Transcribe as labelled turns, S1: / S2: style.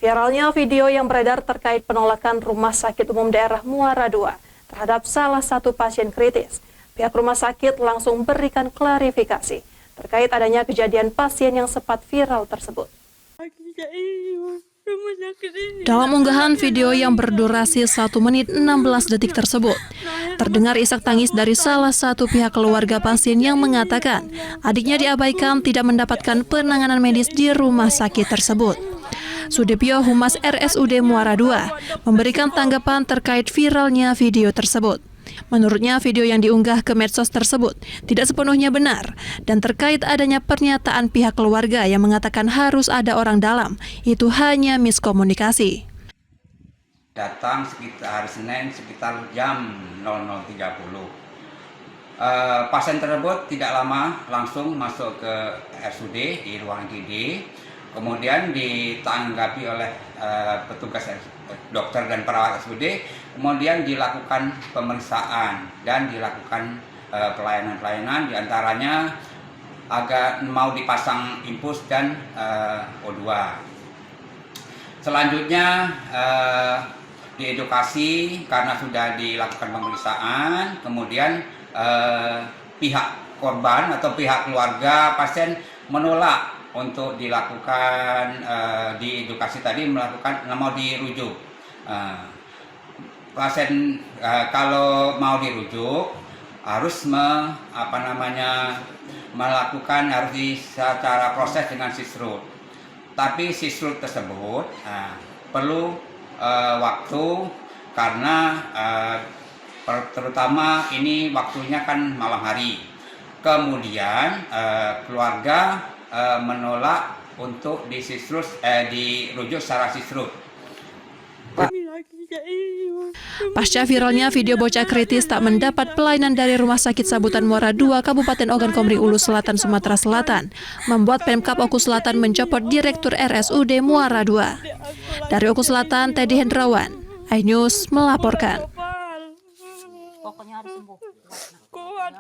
S1: Viralnya video yang beredar terkait penolakan Rumah Sakit Umum Daerah Muara II terhadap salah satu pasien kritis. Pihak rumah sakit langsung berikan klarifikasi terkait adanya kejadian pasien yang sempat viral tersebut. Dalam unggahan video yang berdurasi 1 menit 16 detik tersebut, terdengar isak tangis dari salah satu pihak keluarga pasien yang mengatakan adiknya diabaikan tidak mendapatkan penanganan medis di rumah sakit tersebut. Sudipyo, Humas RSUD Muara II, memberikan tanggapan terkait viralnya video tersebut. Menurutnya, video yang diunggah ke medsos tersebut tidak sepenuhnya benar dan terkait adanya pernyataan pihak keluarga yang mengatakan harus ada orang dalam, itu hanya miskomunikasi.
S2: Datang sekitar hari Senin sekitar jam 00.30. Pasien tersebut tidak lama langsung masuk ke RSUD di ruang IGD. Kemudian ditanggapi oleh petugas dokter dan perawat RSUD, kemudian dilakukan pemeriksaan dan dilakukan pelayanan-pelayanan, diantaranya agak mau dipasang infus dan O2. Selanjutnya diedukasi karena sudah dilakukan pemeriksaan, kemudian pihak korban atau pihak keluarga pasien menolak untuk dilakukan diedukasi tadi, mau dirujuk. Pasien kalau mau dirujuk harus melakukan secara proses dengan sisrut. Tapi sisrut tersebut perlu waktu karena terutama ini waktunya kan malam hari. Kemudian keluarga menolak untuk dirujuk secara sisrut.
S1: Pasca viralnya video bocah kritis tak mendapat pelayanan dari Rumah Sakit Sabutan Muara II Kabupaten Ogan Komering Ulu Selatan, Sumatera Selatan, membuat Pemkab Oku Selatan mencopot Direktur RSUD Muara II. Dari Oku Selatan, Teddy Hendrawan, iNews melaporkan.
S3: Pokoknya harus sembuh.
S4: Kuat.